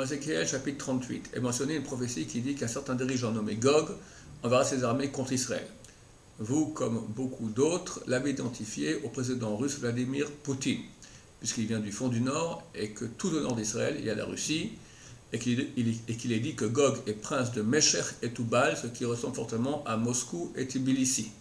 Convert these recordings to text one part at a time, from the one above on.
dans Ézéchiel chapitre 38 est mentionnée une prophétie qui dit qu'un certain dirigeant nommé Gog enverra ses armées contre Israël. Vous, comme beaucoup d'autres, l'avez identifié au président russe Vladimir Poutine, puisqu'il vient du fond du Nord et que tout au nord d'Israël, il y a la Russie, et qu'il est dit que Gog est prince de Meshech et Tubal, ce qui ressemble fortement à Moscou et Tbilissi.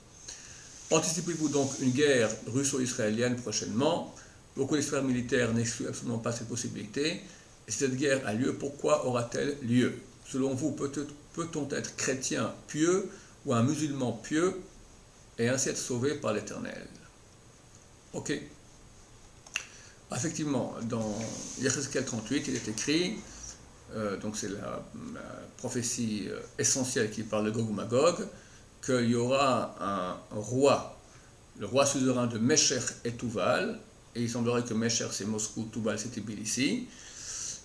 Anticipez-vous donc une guerre russo-israélienne prochainement? Beaucoup d'experts militaires n'excluent absolument pas cette possibilité. Et si cette guerre a lieu, pourquoi aura-t-elle lieu? Selon vous, peut-on être chrétien pieux ou un musulman pieux et ainsi être sauvé par l'Éternel? Ok. Effectivement, dans Ézéchiel 38, il est écrit, donc c'est la prophétie essentielle qui parle de Gog ou Magog, qu'il y aura un roi, le roi suzerain de Meshech et Tubal, et il semblerait que Meshech c'est Moscou, Tubal c'est Tbilissi.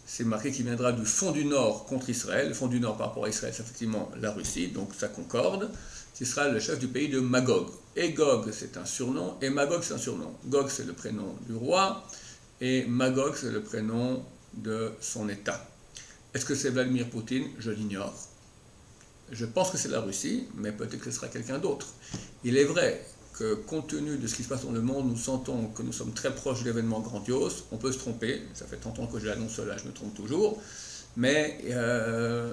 C'est marqué qu'il viendra du fond du Nord contre Israël. Le fond du Nord par rapport à Israël, c'est effectivement la Russie, donc ça concorde, qui sera le chef du pays de Magog. Et Gog, c'est un surnom, et Magog, c'est un surnom. Gog, c'est le prénom du roi, et Magog, c'est le prénom de son État. Est-ce que c'est Vladimir Poutine? Je l'ignore. Je pense que c'est la Russie, mais peut-être que ce sera quelqu'un d'autre. Il est vrai que, compte tenu de ce qui se passe dans le monde, nous sentons que nous sommes très proches d'événements grandioses. On peut se tromper, ça fait 30 ans que je l'annonce là, je me trompe toujours. Mais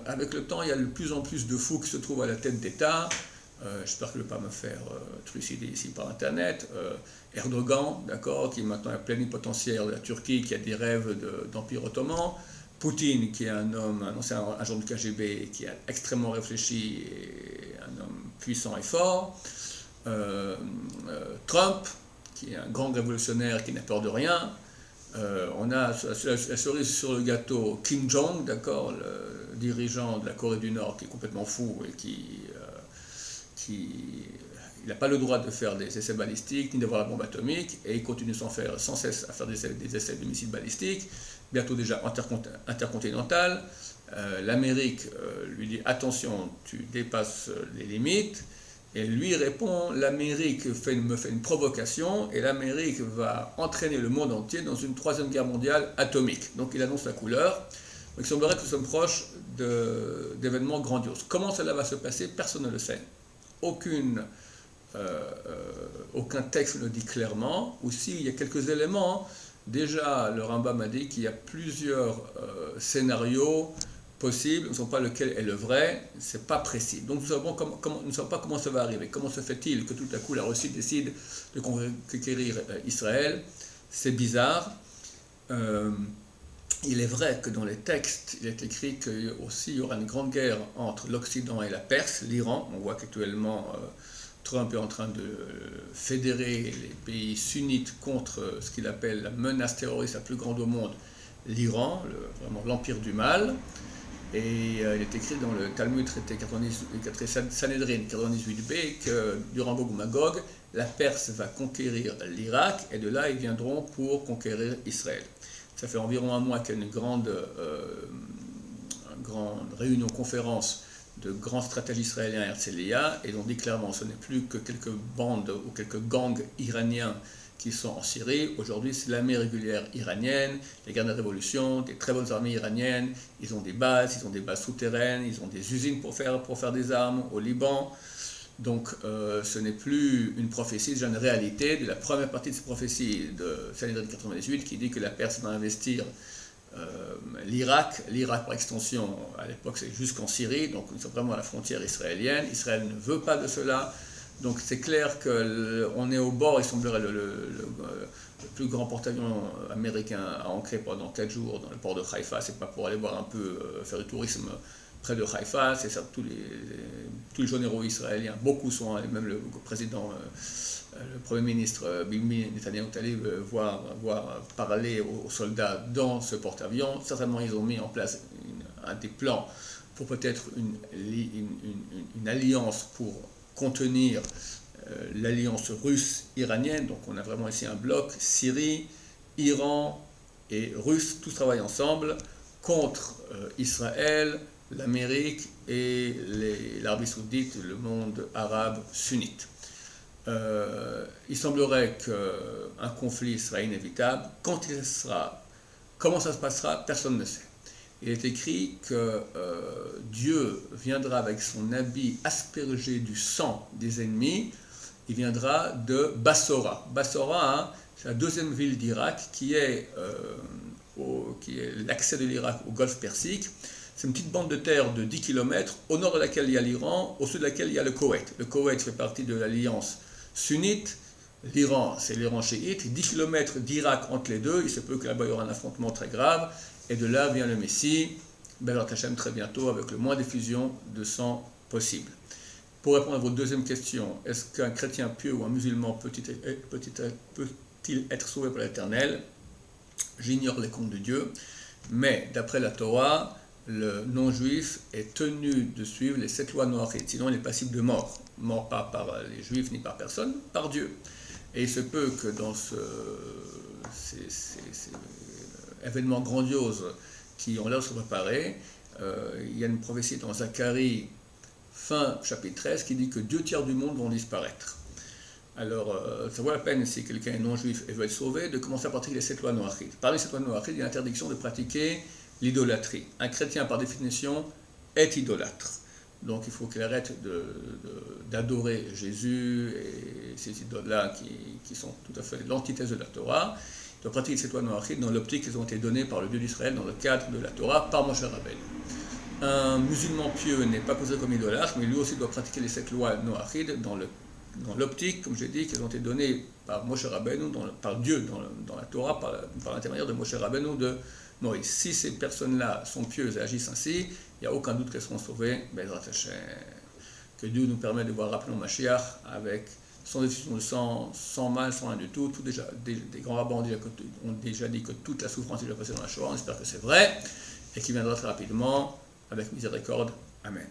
avec le temps, il y a de plus en plus de fous qui se trouvent à la tête d'État. J'espère que je ne vais pas me faire trucider ici par Internet. Erdogan, d'accord, qui maintenant est plénipotentiaire de la Turquie, qui a des rêves d'empire ottoman. Poutine, qui est un ancien agent du KGB, qui est extrêmement réfléchi et un homme puissant et fort. Trump, qui est un grand révolutionnaire qui n'a peur de rien. On a la cerise sur le gâteau Kim Jong, d'accord, le dirigeant de la Corée du Nord qui est complètement fou et il n'a pas le droit de faire des essais balistiques ni d'avoir la bombe atomique et il continue sans cesse à faire des essais de missiles balistiques, bientôt déjà intercontinental. L'Amérique lui dit attention, tu dépasses les limites. Et lui répond, l'Amérique me fait une provocation et l'Amérique va entraîner le monde entier dans une troisième guerre mondiale atomique. Donc il annonce la couleur. Il semblerait que nous sommes proches d'événements grandioses. Comment cela va se passer? Personne ne le sait. Aucun texte ne le dit clairement. Aussi, il y a quelques éléments. Déjà, le Rambam a dit qu'il y a plusieurs scénarios possible, nous ne savons pas lequel est le vrai, c'est pas précis. Donc nous ne savons pas comment ça va arriver. Comment se fait-il que tout à coup la Russie décide de conquérir Israël? C'est bizarre. Il est vrai que dans les textes, il est écrit qu'il y aura une grande guerre entre l'Occident et la Perse, l'Iran. On voit qu'actuellement Trump est en train de fédérer les pays sunnites contre ce qu'il appelle la menace terroriste la plus grande au monde, l'Iran, vraiment l'empire du mal. Et il est écrit dans le Talmud traité Sanhedrin 98b que durant Gog ou Magog, la Perse va conquérir l'Irak et de là ils viendront pour conquérir Israël. Ça fait environ un mois qu'il y a une grande réunion, conférence de grands stratèges israéliens à Herzliya et ils ont dit clairement ce n'est plus que quelques bandes ou quelques gangs iraniens qui sont en Syrie. Aujourd'hui, c'est l'armée régulière iranienne, les gardes de la révolution, des très bonnes armées iraniennes. Ils ont des bases souterraines, ils ont des usines pour faire des armes au Liban. Donc, ce n'est plus une prophétie, c'est déjà une réalité. De la première partie de cette prophétie de Sanhedrin 98 qui dit que la Perse va investir l'Irak par extension, à l'époque c'est jusqu'en Syrie, donc nous sommes vraiment à la frontière israélienne. Israël ne veut pas de cela. Donc c'est clair qu'on est au bord, il semblerait le plus grand porte-avions américain a ancré pendant 4 jours dans le port de Haïfa, c'est pas pour aller voir un peu, faire du tourisme près de Haïfa, c'est ça, tous les généraux israéliens, beaucoup sont, même le président, le Premier ministre Bibi Netanyahu est allé parler aux soldats dans ce porte-avions. Certainement ils ont mis en place un des plans pour peut-être une alliance pour contenir l'alliance russe-iranienne. Donc on a vraiment ici un bloc, Syrie, Iran et Russe, tous travaillent ensemble contre Israël, l'Amérique et l'Arabie saoudite, le monde arabe sunnite. Il semblerait qu'un conflit sera inévitable. Quand il sera, comment ça se passera, personne ne sait. il est écrit que Dieu viendra avec son habit aspergé du sang des ennemis. Il viendra de Bassora. Bassora, hein, c'est la deuxième ville d'Irak qui est l'accès de l'Irak au golfe Persique. C'est une petite bande de terre de 10 km, au nord de laquelle il y a l'Iran, au sud de laquelle il y a le Koweït. Le Koweït fait partie de l'alliance sunnite, l'Iran, c'est l'Iran chiite, 10 km d'Irak entre les deux, il se peut que là-bas il y aura un affrontement très grave, et de là vient le Messie, Bezrat Hashem très bientôt, avec le moins d'effusion de sang possible. Pour répondre à votre deuxième question, est-ce qu'un chrétien pieux ou un musulman peut-il être sauvé par l'Éternel? J'ignore les comptes de Dieu, mais d'après la Torah, le non-juif est tenu de suivre les 7 lois noachides, sinon il est passible de mort. Mort pas par les juifs ni par personne, par Dieu. Et il se peut que dans ces événements grandioses qui ont l'air de se préparer, il y a une prophétie dans Zacharie, fin chapitre 13, qui dit que 2/3 du monde vont disparaître. Alors, ça vaut la peine, si quelqu'un est non-juif et veut être sauvé, de commencer à pratiquer les 7 lois noachides. Parmi les 7 lois noachides, il y a l'interdiction de pratiquer l'idolâtrie. Un chrétien, par définition, est idolâtre. Donc il faut qu'il arrête d'adorer Jésus et ces idoles-là qui sont tout à fait l'antithèse de la Torah. Il doit pratiquer ces lois noachides dans l'optique qu'elles ont été données par le Dieu d'Israël dans le cadre de la Torah par Moshe Rabbeinu. Un musulman pieux n'est pas considéré comme idolâtre, mais lui aussi doit pratiquer les 7 lois noachides dans l'optique, comme j'ai dit, qu'elles ont été données par Moshe Rabbeinu, par Dieu dans la Torah, par l'intermédiaire de Moshe Rabbeinu de Moïse. Si ces personnes-là sont pieuses et agissent ainsi, il n'y a aucun doute qu'elles seront sauvées. Bezrat Hashem. Que Dieu nous permette de voir rappeler Mashiach avec sans effusion de sang, sans mal, sans rien du tout. Des grands rabbins ont déjà dit que toute la souffrance est déjà passée dans la Shoah. On espère que c'est vrai et qu'il viendra très rapidement avec miséricorde. Amen.